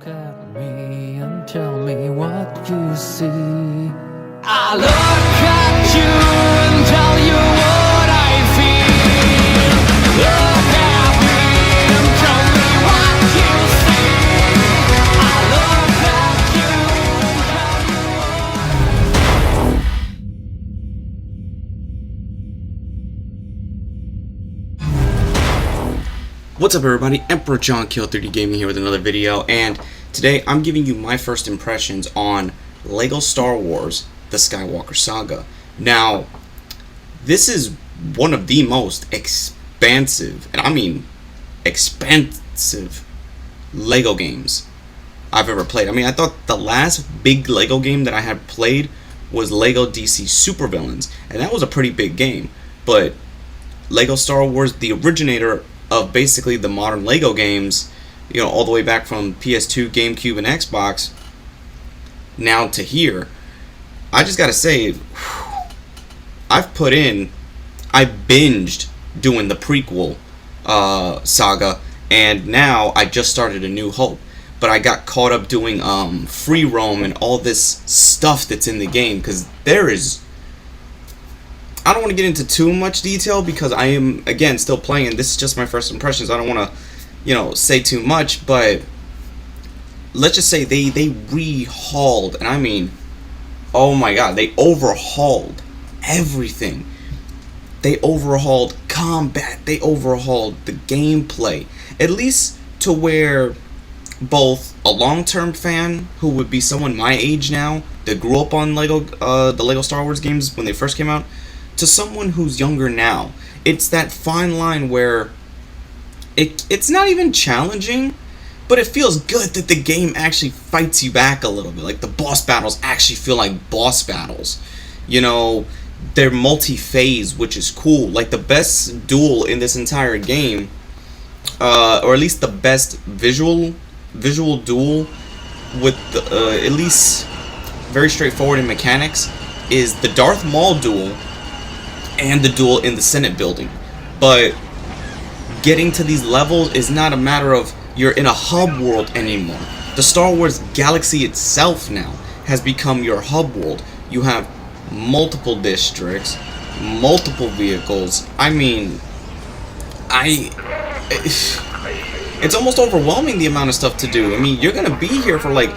Look at me and tell me what you see. I look at you and tell you what I feel. Look at me and tell me what you see. I look at you and tell you what. What's up everybody, Emperor John Kill 3D Gaming here with another video, and today I'm giving you my first impressions on LEGO Star Wars The Skywalker Saga. Now, this is one of the most expansive, and I mean expansive, LEGO games I've ever played. I mean, I thought the last big LEGO game that I had played was LEGO DC Supervillains, and that was a pretty big game, but LEGO Star Wars, the originator of basically the modern LEGO games, you know, all the way back from PS2, GameCube, and Xbox, now to here, I just gotta say, I binged doing the prequel saga, and now I just started A New Hope, but I got caught up doing free roam and all this stuff that's in the game, because I don't want to get into too much detail because I am, again, still playing. This is just my first impressions. I don't want to, you know, say too much, but let's just say they rehauled, and I mean, oh my god, they overhauled everything. They overhauled combat. They overhauled the gameplay, at least to where both a long-term fan who would be someone my age now that grew up on the LEGO Star Wars games when they first came out, to someone who's younger now, it's that fine line where it's not even challenging, but it feels good that the game actually fights you back a little bit. Like, the boss battles actually feel like boss battles. You know, they're multi-phase, which is cool. Like, the best duel in this entire game, or at least the best visual duel with at least very straightforward in mechanics, is the Darth Maul duel and the duel in the Senate building. But getting to these levels is not a matter of you're in a hub world anymore. The Star Wars galaxy itself now has become your hub world. You have multiple districts, multiple vehicles. I mean, it's almost overwhelming, the amount of stuff to do. I mean, you're gonna be here for, like,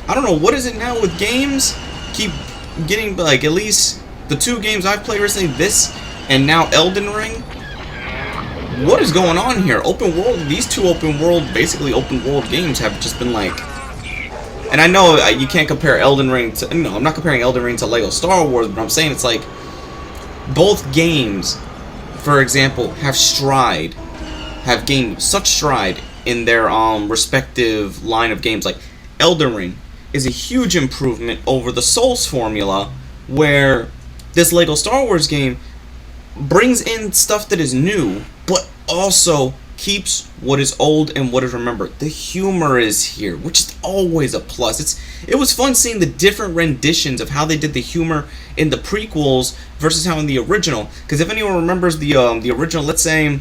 I don't know, what is it now with games? Keep getting, like, at least the two games I've played recently, this and now Elden Ring. What is going on here? Open world, these two basically open world games have just been like, and I know you can't compare Elden Ring to, no, I'm not comparing Elden Ring to LEGO Star Wars, but I'm saying it's like, both games, for example, have gained such stride in their respective line of games. Like, Elden Ring is a huge improvement over the Souls formula, where this LEGO Star Wars game brings in stuff that is new, but also keeps what is old and what is remembered. The humor is here, which is always a plus. It was fun seeing the different renditions of how they did the humor in the prequels versus how in the original. Because if anyone remembers the original, let's say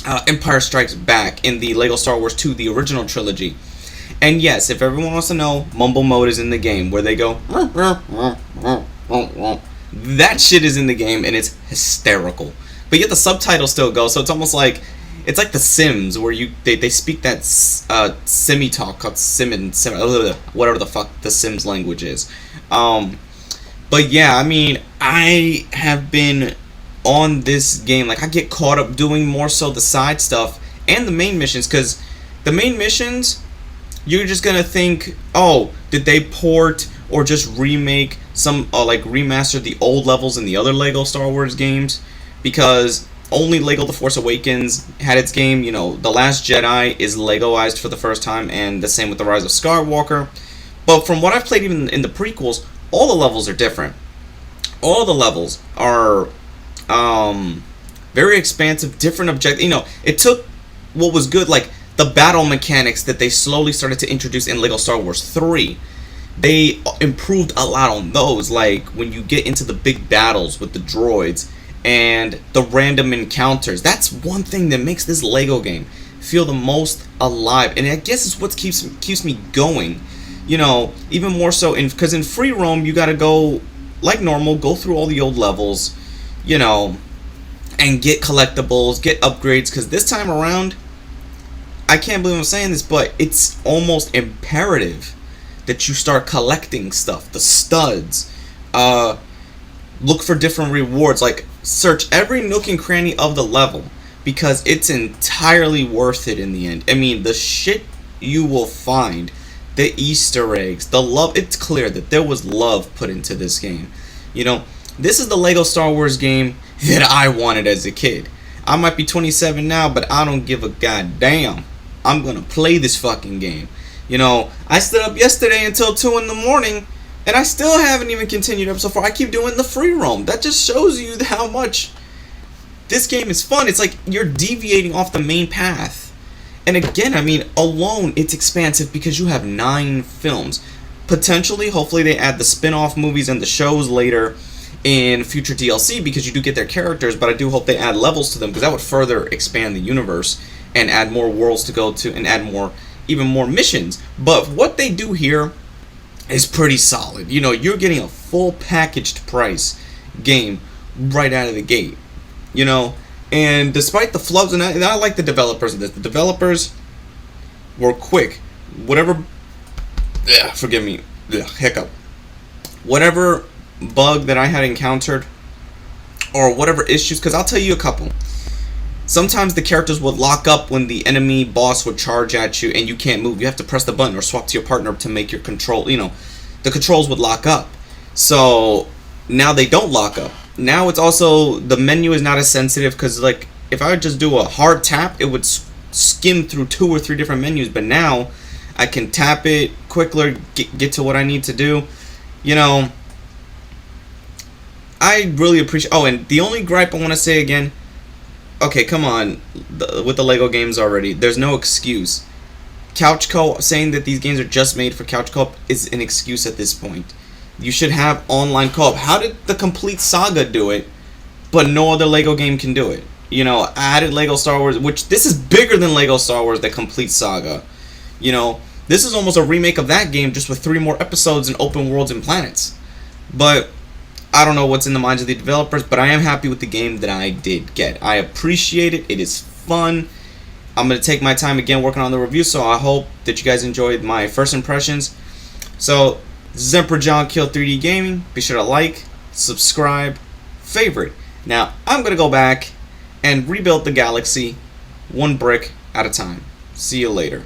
Empire Strikes Back in the LEGO Star Wars 2, the original trilogy. And yes, if everyone wants to know, mumble mode is in the game, where they go, that shit is in the game, and it's hysterical. But yet the subtitles still go, so it's almost like, it's like The Sims, where they speak that semi-talk called whatever the fuck the Sims language is. But yeah, I mean, I have been on this game, like, I get caught up doing more so the side stuff and the main missions, because the main missions, you're just gonna think, oh, did they port or just remake some, like, remaster the old levels in the other LEGO Star Wars games? Because only LEGO The Force Awakens had its game. You know, The Last Jedi is LEGOized for the first time, and the same with The Rise of Skywalker. But from what I've played even in the prequels, all the levels are different. All the levels are very expansive, different objectives. You know, it took what was good, like the battle mechanics that they slowly started to introduce in LEGO Star Wars 3. They improved a lot on those, like when you get into the big battles with the droids and the random encounters. That's one thing that makes this LEGO game feel the most alive, and I guess it's what keeps me going. You know, even more so because in free roam you gotta go like normal, go through all the old levels, you know, and get collectibles, get upgrades. Because this time around, I can't believe I'm saying this, but it's almost imperative that you start collecting stuff, the studs. Look for different rewards, like search every nook and cranny of the level, because it's entirely worth it in the end. I mean, the shit you will find, the Easter eggs, the love. It's clear that there was love put into this game. You know, this is the Lego Star Wars game that I wanted as a kid. I might be 27 now, but I don't give a goddamn. I'm gonna play this fucking game. You know, I stood up yesterday until 2 in the morning, and I still haven't even continued up so far. I keep doing the free roam. That just shows you how much this game is fun. It's like you're deviating off the main path. And again, I mean, alone, it's expansive because you have 9 films. Potentially, hopefully they add the spin-off movies and the shows later in future DLC, because you do get their characters, but I do hope they add levels to them, because that would further expand the universe and add more worlds to go to and add even more missions. But what they do here is pretty solid. You know, you're getting a full packaged price game right out of the gate. You know, and despite the flubs, and I like the developers of this. The developers were quick. Whatever, forgive me, hiccup. Whatever bug that I had encountered, or whatever issues, because I'll tell you a couple. Sometimes the characters would lock up when the enemy boss would charge at you, and you can't move. You have to press the button or swap to your partner to make your control. You know, the controls would lock up. So now they don't lock up. Now it's also, the menu is not as sensitive, because like if I would just do a hard tap, it would skim through 2 or 3 different menus. But now I can tap it quicker, get to what I need to do. You know, I really appreciate. Oh, and the only gripe I want to say again, okay, come on, with the Lego games already, there's no excuse. Couch co-op, saying that these games are just made for couch co-op is an excuse at this point. You should have online co-op. How did the complete Saga do it, but no other Lego game can do it? You know, I added Lego Star Wars, which this is bigger than Lego Star Wars, the complete Saga. You know, this is almost a remake of that game, just with 3 more episodes and open worlds and planets. But I don't know what's in the minds of the developers, but I am happy with the game that I did get. I appreciate it. It is fun. I'm going to take my time again working on the review, so I hope that you guys enjoyed my first impressions. So, this is Emperor John Kill 3D Gaming. Be sure to like, subscribe, favorite. Now, I'm going to go back and rebuild the galaxy 1 brick at a time. See you later.